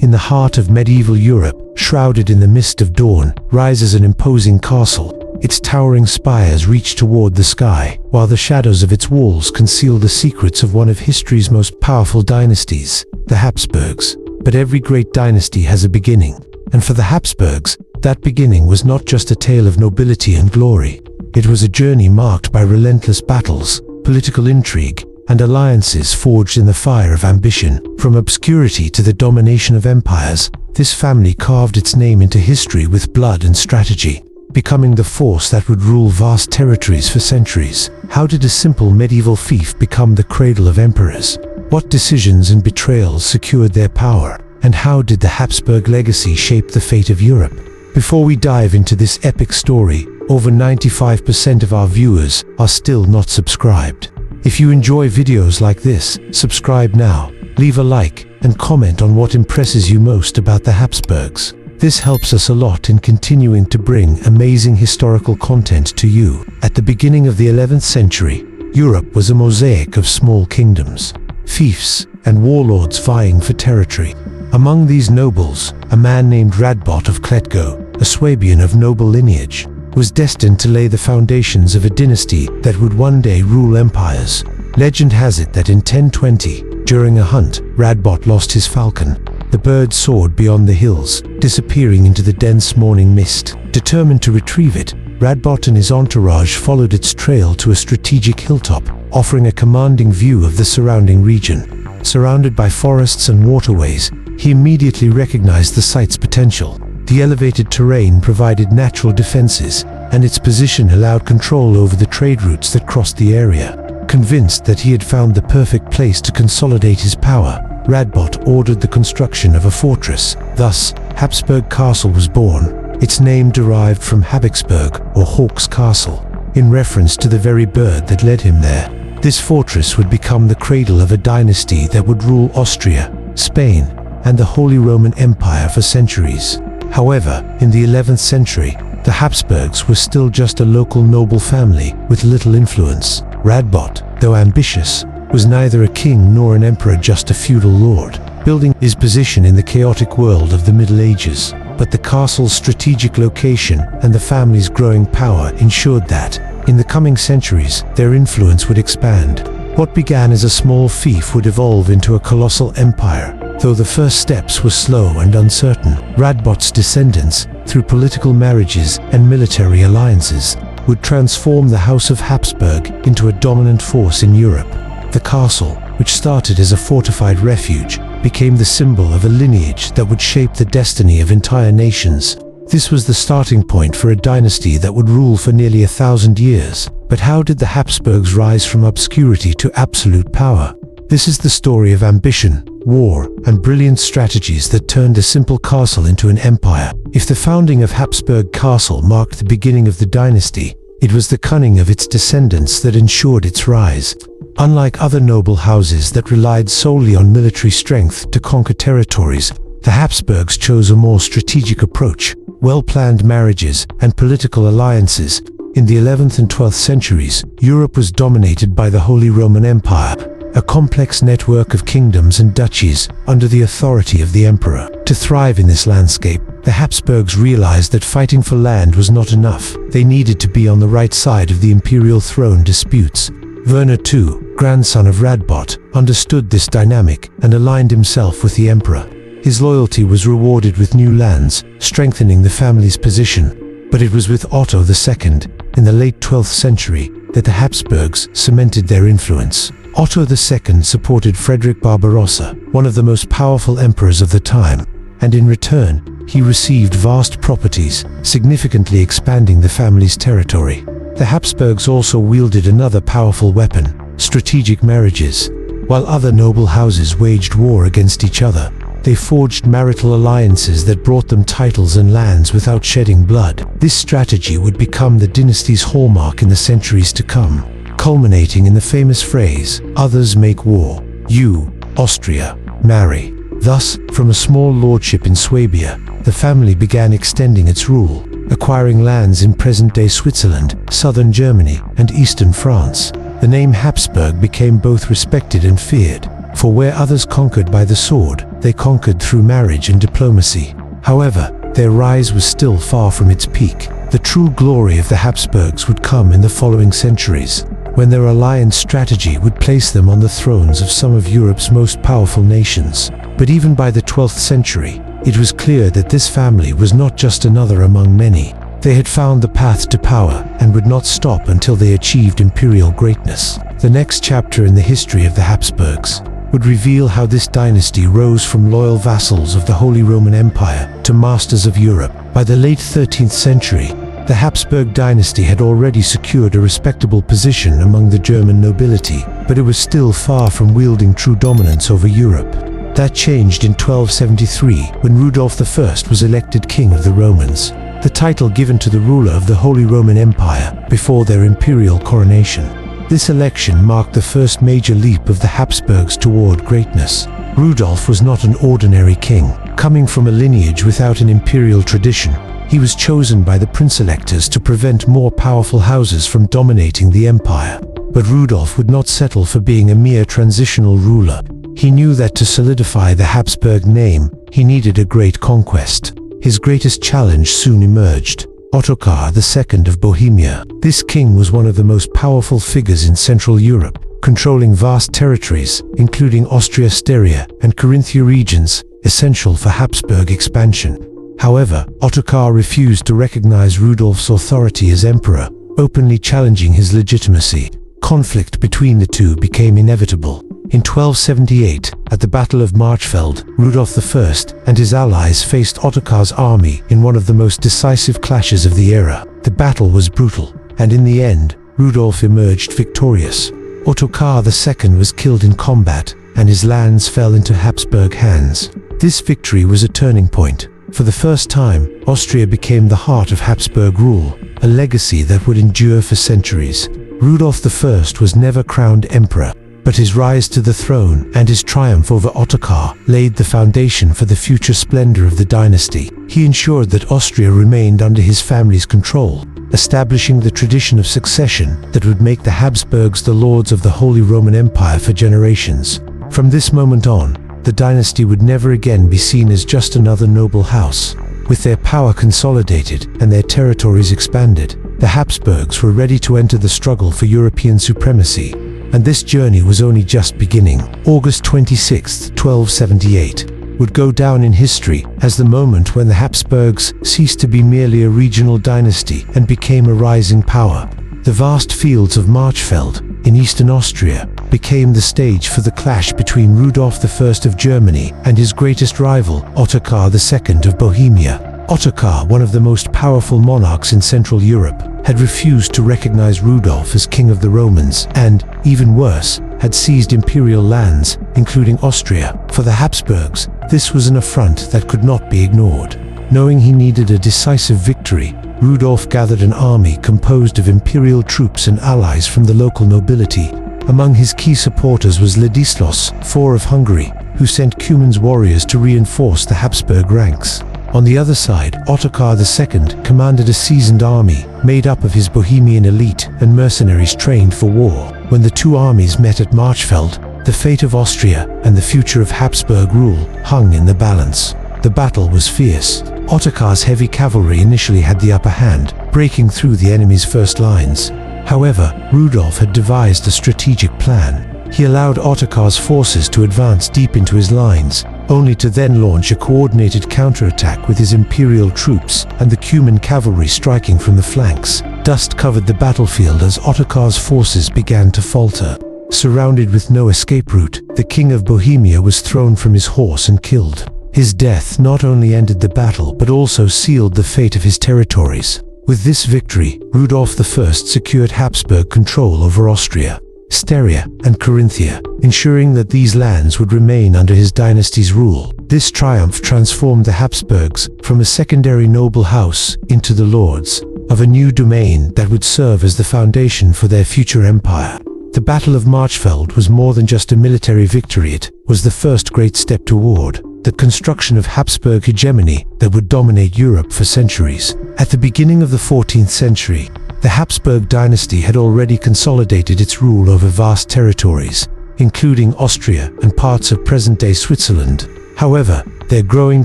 In the heart of medieval Europe, shrouded in the mist of dawn, rises an imposing castle. Its towering spires reach toward the sky, while the shadows of its walls conceal the secrets of one of history's most powerful dynasties, the Habsburgs. But every great dynasty has a beginning, and for the Habsburgs, that beginning was not just a tale of nobility and glory. It was a journey marked by relentless battles, political intrigue, and alliances forged in the fire of ambition. From obscurity to the domination of empires, this family carved its name into history with blood and strategy, becoming the force that would rule vast territories for centuries. How did a simple medieval fief become the cradle of emperors? What decisions and betrayals secured their power? And how did the Habsburg legacy shape the fate of Europe? Before we dive into this epic story, over 95% of our viewers are still not subscribed. If you enjoy videos like this, subscribe now, leave a like, and comment on what impresses you most about the Habsburgs. This helps us a lot in continuing to bring amazing historical content to you. At the beginning of the 11th century, Europe was a mosaic of small kingdoms, fiefs, and warlords vying for territory. Among these nobles, a man named Radbot of Kletgo, a Swabian of noble lineage, was destined to lay the foundations of a dynasty that would one day rule empires. Legend has it that in 1020, during a hunt, Radbot lost his falcon. The bird soared beyond the hills, disappearing into the dense morning mist. Determined to retrieve it, Radbot and his entourage followed its trail to a strategic hilltop, offering a commanding view of the surrounding region. Surrounded by forests and waterways, he immediately recognized the site's potential. The elevated terrain provided natural defenses, and its position allowed control over the trade routes that crossed the area. Convinced that he had found the perfect place to consolidate his power, Radbot ordered the construction of a fortress. Thus, Habsburg Castle was born. Its name derived from Habsburg, or Hawk's Castle, in reference to the very bird that led him there. This fortress would become the cradle of a dynasty that would rule Austria, Spain, and the Holy Roman Empire for centuries. However, in the 11th century, the Habsburgs were still just a local noble family with little influence. Radbot, though ambitious, was neither a king nor an emperor, just a feudal lord, building his position in the chaotic world of the Middle Ages. But the castle's strategic location and the family's growing power ensured that, in the coming centuries, their influence would expand. What began as a small fief would evolve into a colossal empire. Though the first steps were slow and uncertain, Radbot's descendants, through political marriages and military alliances, would transform the House of Habsburg into a dominant force in Europe. The castle, which started as a fortified refuge, became the symbol of a lineage that would shape the destiny of entire nations. This was the starting point for a dynasty that would rule for nearly 1,000 years. But how did the Habsburgs rise from obscurity to absolute power? This is the story of ambition, war, and brilliant strategies that turned a simple castle into an empire. If the founding of Habsburg Castle marked the beginning of the dynasty, it was the cunning of its descendants that ensured its rise. Unlike other noble houses that relied solely on military strength to conquer territories, the Habsburgs chose a more strategic approach. Well-planned marriages and political alliances. In the 11th and 12th centuries, Europe was dominated by the Holy Roman Empire, a complex network of kingdoms and duchies under the authority of the emperor. To thrive in this landscape, the Habsburgs realized that fighting for land was not enough. They needed to be on the right side of the imperial throne disputes. Werner II, grandson of Radbot, understood this dynamic and aligned himself with the emperor. His loyalty was rewarded with new lands, strengthening the family's position. But it was with Otto II, in the late 12th century, that the Habsburgs cemented their influence. Otto II supported Frederick Barbarossa, one of the most powerful emperors of the time, and in return, he received vast properties, significantly expanding the family's territory. The Habsburgs also wielded another powerful weapon: strategic marriages. While other noble houses waged war against each other, they forged marital alliances that brought them titles and lands without shedding blood. This strategy would become the dynasty's hallmark in the centuries to come, culminating in the famous phrase, "Others make war, you, Austria, marry." Thus, from a small lordship in Swabia, the family began extending its rule, acquiring lands in present-day Switzerland, southern Germany, and eastern France. The name Habsburg became both respected and feared, for where others conquered by the sword, they conquered through marriage and diplomacy. However, their rise was still far from its peak. The true glory of the Habsburgs would come in the following centuries, when their alliance strategy would place them on the thrones of some of Europe's most powerful nations. But even by the 12th century, it was clear that this family was not just another among many. They had found the path to power and would not stop until they achieved imperial greatness. The next chapter in the history of the Habsburgs would reveal how this dynasty rose from loyal vassals of the Holy Roman Empire to masters of Europe. By the late 13th century, the Habsburg dynasty had already secured a respectable position among the German nobility, but it was still far from wielding true dominance over Europe. That changed in 1273 when Rudolph I was elected King of the Romans, the title given to the ruler of the Holy Roman Empire before their imperial coronation. This election marked the first major leap of the Habsburgs toward greatness. Rudolph was not an ordinary king. Coming from a lineage without an imperial tradition, he was chosen by the prince-electors to prevent more powerful houses from dominating the empire. But Rudolph would not settle for being a mere transitional ruler. He knew that to solidify the Habsburg name, he needed a great conquest. His greatest challenge soon emerged: Ottokar II of Bohemia. This king was one of the most powerful figures in Central Europe, controlling vast territories, including Austria-Styria and Carinthia regions, essential for Habsburg expansion. However, Ottokar refused to recognize Rudolph's authority as emperor, openly challenging his legitimacy. Conflict between the two became inevitable. In 1278, at the Battle of Marchfeld, Rudolph I and his allies faced Ottokar's army in one of the most decisive clashes of the era. The battle was brutal, and in the end, Rudolph emerged victorious. Ottokar II was killed in combat, and his lands fell into Habsburg hands. This victory was a turning point. For the first time, Austria became the heart of Habsburg rule, a legacy that would endure for centuries. Rudolph I was never crowned emperor, but his rise to the throne and his triumph over Ottokar laid the foundation for the future splendor of the dynasty. He ensured that Austria remained under his family's control, establishing the tradition of succession that would make the Habsburgs the lords of the Holy Roman Empire for generations. From this moment on, the dynasty would never again be seen as just another noble house. With their power consolidated and their territories expanded, the Habsburgs were ready to enter the struggle for European supremacy, and this journey was only just beginning. August 26, 1278, would go down in history as the moment when the Habsburgs ceased to be merely a regional dynasty and became a rising power. The vast fields of Marchfeld, in eastern Austria, became the stage for the clash between Rudolph I of Germany and his greatest rival, Ottokar II of Bohemia. Ottokar, one of the most powerful monarchs in Central Europe, had refused to recognize Rudolph as king of the Romans and, even worse, had seized imperial lands, including Austria. For the Habsburgs, this was an affront that could not be ignored. Knowing he needed a decisive victory, Rudolph gathered an army composed of imperial troops and allies from the local nobility. Among his key supporters was Ladislaus IV of Hungary, who sent Cuman's warriors to reinforce the Habsburg ranks. On the other side, Ottokar II commanded a seasoned army made up of his Bohemian elite and mercenaries trained for war. When the two armies met at Marchfeld, the fate of Austria and the future of Habsburg rule hung in the balance. The battle was fierce. Ottokar's heavy cavalry initially had the upper hand, breaking through the enemy's first lines. However, Rudolph had devised a strategic plan. He allowed Ottokar's forces to advance deep into his lines, only to then launch a coordinated counterattack with his imperial troops and the Cuman cavalry striking from the flanks. Dust covered the battlefield as Ottokar's forces began to falter. Surrounded with no escape route, the King of Bohemia was thrown from his horse and killed. His death not only ended the battle but also sealed the fate of his territories. With this victory, Rudolph I secured Habsburg control over Austria, Styria, and Carinthia, ensuring that these lands would remain under his dynasty's rule. This triumph transformed the Habsburgs from a secondary noble house into the lords of a new domain that would serve as the foundation for their future empire. The Battle of Marchfeld was more than just a military victory. It was the first great step toward the construction of Habsburg hegemony that would dominate Europe for centuries. At the beginning of the 14th century, the Habsburg dynasty had already consolidated its rule over vast territories, including Austria and parts of present-day Switzerland. However, their growing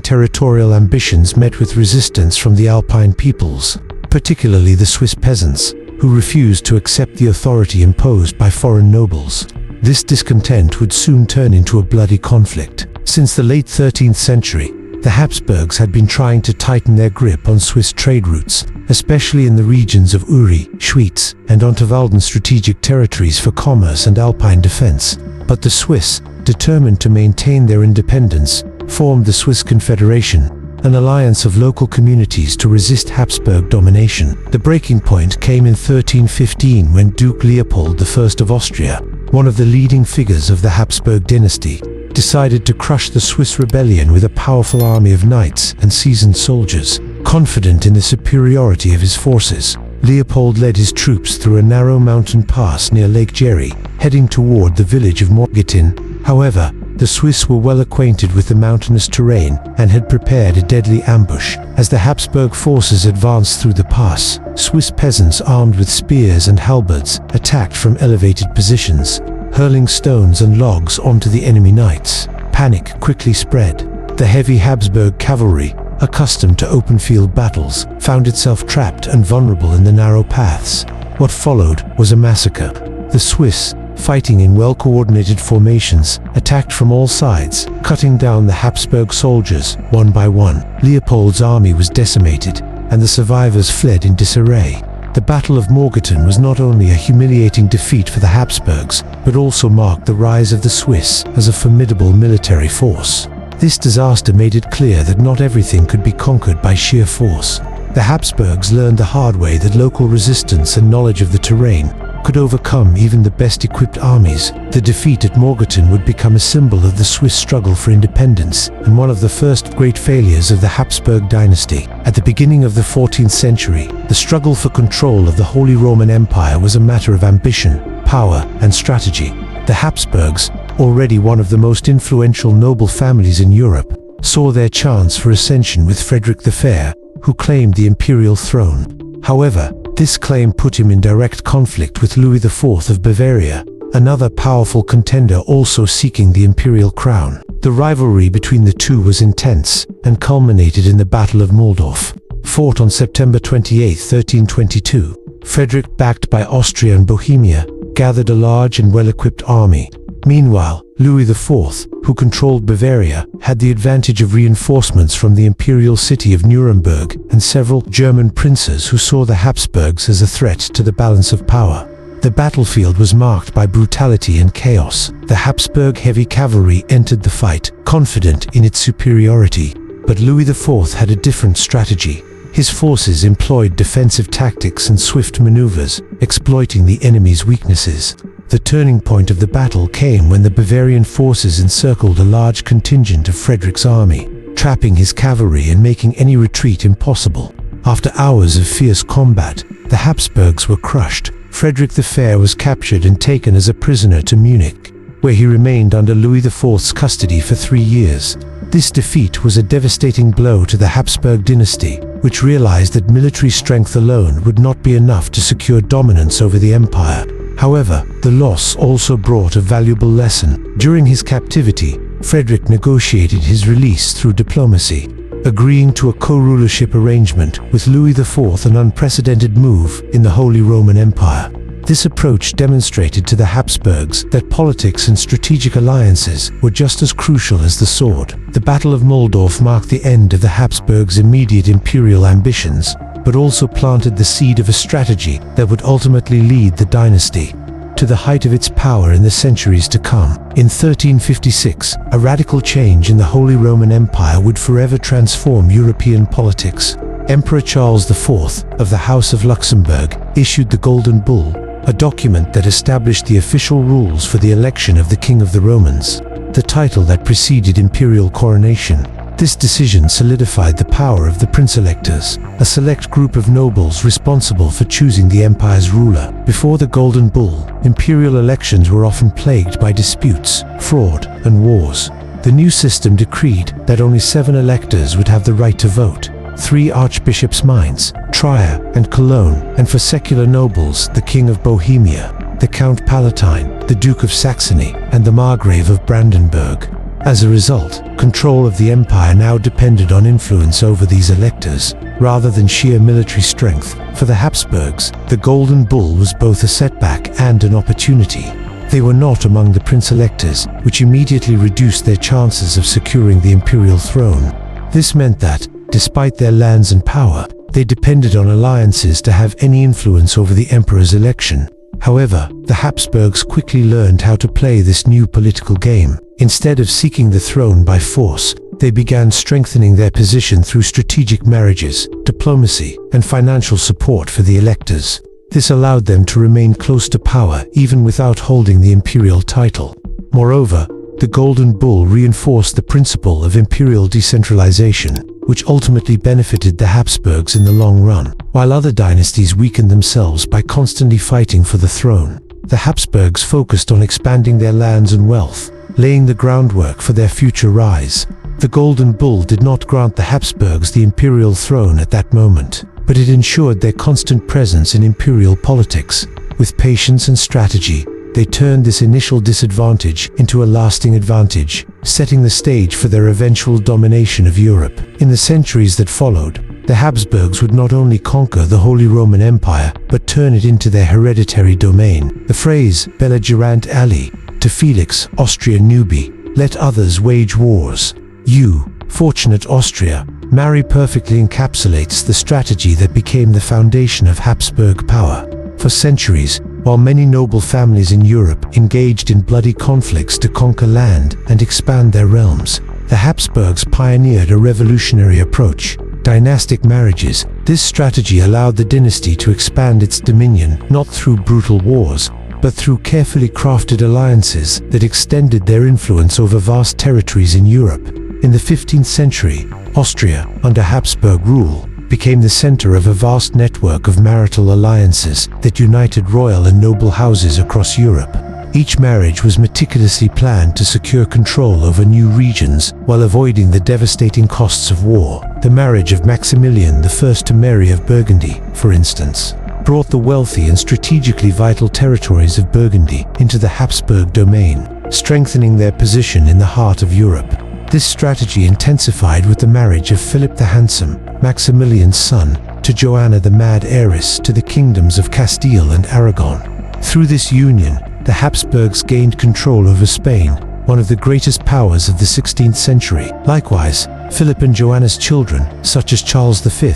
territorial ambitions met with resistance from the Alpine peoples, particularly the Swiss peasants, who refused to accept the authority imposed by foreign nobles. This discontent would soon turn into a bloody conflict. Since the late 13th century, the Habsburgs had been trying to tighten their grip on Swiss trade routes, especially in the regions of Uri, Schwyz, and Unterwalden, strategic territories for commerce and Alpine defense. But the Swiss, determined to maintain their independence, formed the Swiss Confederation, an alliance of local communities to resist Habsburg domination. The breaking point came in 1315 when Duke Leopold I of Austria, one of the leading figures of the Habsburg dynasty, decided to crush the Swiss rebellion with a powerful army of knights and seasoned soldiers. Confident in the superiority of his forces, Leopold led his troops through a narrow mountain pass near Lake Jerry, heading toward the village of Morgetin. However, the Swiss were well acquainted with the mountainous terrain and had prepared a deadly ambush. As the Habsburg forces advanced through the pass, Swiss peasants armed with spears and halberds attacked from elevated positions, hurling stones and logs onto the enemy knights. Panic quickly spread. The heavy Habsburg cavalry, accustomed to open field battles, found itself trapped and vulnerable in the narrow paths. What followed was a massacre. The Swiss, fighting in well-coordinated formations, attacked from all sides, cutting down the Habsburg soldiers one by one. Leopold's army was decimated, and the survivors fled in disarray. The Battle of Morgetin was not only a humiliating defeat for the Habsburgs, but also marked the rise of the Swiss as a formidable military force. This disaster made it clear that not everything could be conquered by sheer force. The Habsburgs learned the hard way that local resistance and knowledge of the terrain could overcome even the best-equipped armies. The defeat at Morgetin would become a symbol of the Swiss struggle for independence and one of the first great failures of the Habsburg dynasty. At the beginning of the 14th century, the struggle for control of the Holy Roman Empire was a matter of ambition, power, and strategy. The Habsburgs, already one of the most influential noble families in Europe, saw their chance for ascension with Frederick the Fair, who claimed the imperial throne. However, this claim put him in direct conflict with Louis IV of Bavaria, another powerful contender also seeking the imperial crown. The rivalry between the two was intense and culminated in the Battle of Mulhdorf, fought on September 28, 1322. Frederick, backed by Austria and Bohemia, gathered a large and well-equipped army. Meanwhile, Louis IV, who controlled Bavaria, had the advantage of reinforcements from the imperial city of Nuremberg and several German princes who saw the Habsburgs as a threat to the balance of power. The battlefield was marked by brutality and chaos. The Habsburg heavy cavalry entered the fight, confident in its superiority. But Louis IV had a different strategy. His forces employed defensive tactics and swift maneuvers, exploiting the enemy's weaknesses. The turning point of the battle came when the Bavarian forces encircled a large contingent of Frederick's army, trapping his cavalry and making any retreat impossible. After hours of fierce combat, the Habsburgs were crushed. Frederick the Fair was captured and taken as a prisoner to Munich, where he remained under Louis IV's custody for 3 years. This defeat was a devastating blow to the Habsburg dynasty, which realized that military strength alone would not be enough to secure dominance over the empire. However, the loss also brought a valuable lesson. During his captivity, Frederick negotiated his release through diplomacy, agreeing to a co-rulership arrangement with Louis IV, an unprecedented move in the Holy Roman Empire. This approach demonstrated to the Habsburgs that politics and strategic alliances were just as crucial as the sword. The Battle of Mulhdorf marked the end of the Habsburgs' immediate imperial ambitions, but also planted the seed of a strategy that would ultimately lead the dynasty to the height of its power in the centuries to come. In 1356, a radical change in the Holy Roman Empire would forever transform European politics. Emperor Charles IV of the House of Luxembourg issued the Golden Bull, a document that established the official rules for the election of the King of the Romans, the title that preceded imperial coronation. This decision solidified the power of the prince-electors, a select group of nobles responsible for choosing the empire's ruler. Before the Golden Bull, imperial elections were often plagued by disputes, fraud, and wars. The new system decreed that only 7 electors would have the right to vote: 3 archbishops Mainz, Trier, and Cologne, and for secular nobles, the King of Bohemia, the Count Palatine, the Duke of Saxony, and the Margrave of Brandenburg. As a result, control of the empire now depended on influence over these electors, rather than sheer military strength. For the Habsburgs, the Golden Bull was both a setback and an opportunity. They were not among the prince-electors, which immediately reduced their chances of securing the imperial throne. This meant that, despite their lands and power, they depended on alliances to have any influence over the emperor's election. However, the Habsburgs quickly learned how to play this new political game. Instead of seeking the throne by force, they began strengthening their position through strategic marriages, diplomacy, and financial support for the electors. This allowed them to remain close to power even without holding the imperial title. Moreover, the Golden Bull reinforced the principle of imperial decentralization, which ultimately benefited the Habsburgs in the long run. While other dynasties weakened themselves by constantly fighting for the throne, the Habsburgs focused on expanding their lands and wealth, laying the groundwork for their future rise. The Golden Bull did not grant the Habsburgs the imperial throne at that moment, but it ensured their constant presence in imperial politics. With patience and strategy, they turned this initial disadvantage into a lasting advantage, setting the stage for their eventual domination of Europe. In the centuries that followed, the Habsburgs would not only conquer the Holy Roman Empire, but turn it into their hereditary domain. The phrase belligerant ally, to Felix, Austria nubi, let others wage wars. You, fortunate Austria, marry perfectly encapsulates the strategy that became the foundation of Habsburg power. For centuries, while many noble families in Europe engaged in bloody conflicts to conquer land and expand their realms, the Habsburgs pioneered a revolutionary approach: dynastic marriages. This strategy allowed the dynasty to expand its dominion not through brutal wars, but through carefully crafted alliances that extended their influence over vast territories in Europe. In the 15th century, Austria, under Habsburg rule, became the center of a vast network of marital alliances that united royal and noble houses across Europe. Each marriage was meticulously planned to secure control over new regions while avoiding the devastating costs of war. The marriage of Maximilian I to Mary of Burgundy, for instance, brought the wealthy and strategically vital territories of Burgundy into the Habsburg domain, strengthening their position in the heart of Europe. This strategy intensified with the marriage of Philip the Handsome, Maximilian's son, to Joanna the Mad heiress to the kingdoms of Castile and Aragon. Through this union, the Habsburgs gained control over Spain, one of the greatest powers of the 16th century. Likewise, Philip and Joanna's children, such as Charles V,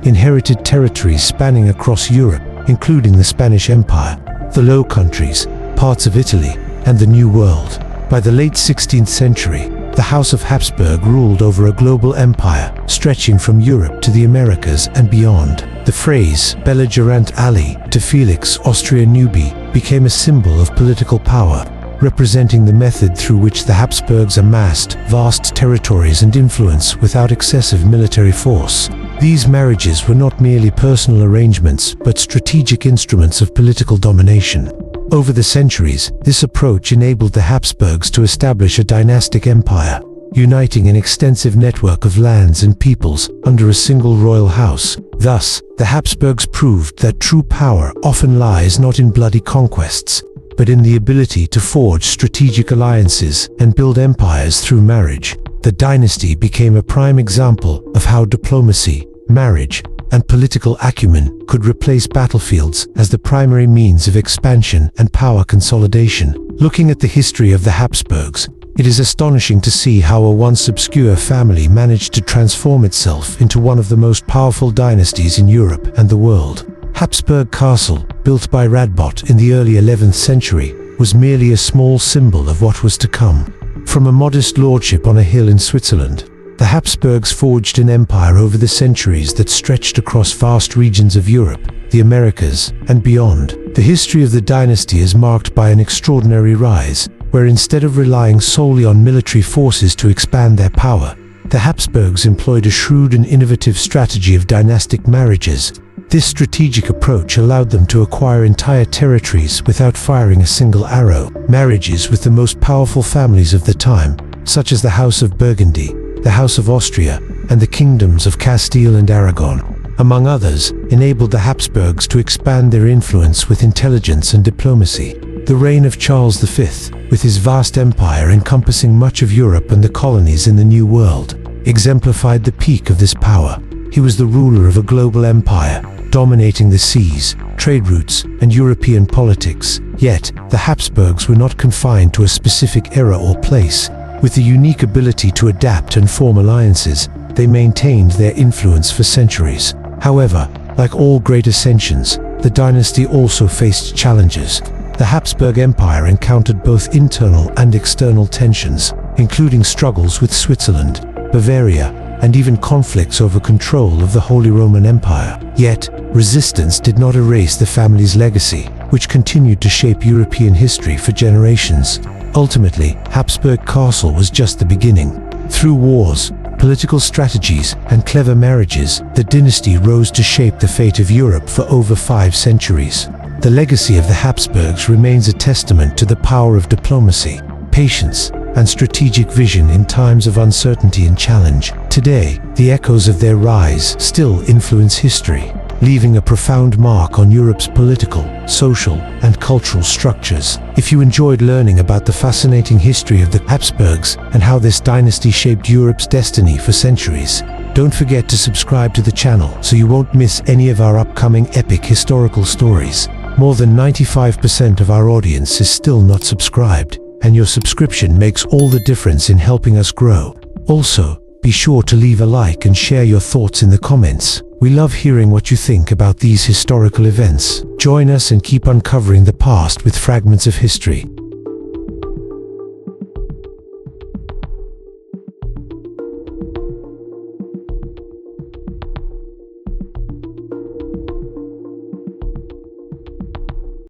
inherited territories spanning across Europe, including the Spanish Empire, the Low Countries, parts of Italy, and the New World. By the late 16th century, the House of Habsburg ruled over a global empire, stretching from Europe to the Americas and beyond. The phrase belligerant ally, to Felix, Austria nubi, became a symbol of political power, representing the method through which the Habsburgs amassed vast territories and influence without excessive military force. These marriages were not merely personal arrangements, but strategic instruments of political domination. Over the centuries, this approach enabled the Habsburgs to establish a dynastic empire, uniting an extensive network of lands and peoples under a single royal house. Thus, the Habsburgs proved that true power often lies not in bloody conquests, but in the ability to forge strategic alliances and build empires through marriage. The dynasty became a prime example of how diplomacy, marriage, and political acumen could replace battlefields as the primary means of expansion and power consolidation. Looking at the history of the Habsburgs, it is astonishing to see how a once obscure family managed to transform itself into one of the most powerful dynasties in Europe and the world. Habsburg Castle, built by Radbot in the early 11th century, was merely a small symbol of what was to come. From a modest lordship on a hill in Switzerland, the Habsburgs forged an empire over the centuries that stretched across vast regions of Europe, the Americas, and beyond. The history of the dynasty is marked by an extraordinary rise, where instead of relying solely on military forces to expand their power, the Habsburgs employed a shrewd and innovative strategy of dynastic marriages. This strategic approach allowed them to acquire entire territories without firing a single arrow. Marriages with the most powerful families of the time, such as the House of Burgundy, the House of Austria, and the kingdoms of Castile and Aragon, among others, enabled the Habsburgs to expand their influence with intelligence and diplomacy. The reign of Charles V, with his vast empire encompassing much of Europe and the colonies in the New World, exemplified the peak of this power. He was the ruler of a global empire, dominating the seas, trade routes, and European politics. Yet, the Habsburgs were not confined to a specific era or place. With the unique ability to adapt and form alliances, they maintained their influence for centuries. However, like all great ascensions, the dynasty also faced challenges. The Habsburg Empire encountered both internal and external tensions, including struggles with Switzerland, Bavaria, and even conflicts over control of the Holy Roman Empire. Yet, resistance did not erase the family's legacy, which continued to shape European history for generations. Ultimately, Habsburg Castle was just the beginning. Through wars, political strategies, and clever marriages, the dynasty rose to shape the fate of Europe for over 5 centuries. The legacy of the Habsburgs remains a testament to the power of diplomacy, patience, and strategic vision in times of uncertainty and challenge. Today, the echoes of their rise still influence history, leaving a profound mark on Europe's political, social, and cultural structures. If you enjoyed learning about the fascinating history of the Habsburgs and how this dynasty shaped Europe's destiny for centuries, don't forget to subscribe to the channel so you won't miss any of our upcoming epic historical stories. More than 95% of our audience is still not subscribed, and your subscription makes all the difference in helping us grow. Also, be sure to leave a like and share your thoughts in the comments. We love hearing what you think about these historical events. Join us and keep uncovering the past with Fragments of History.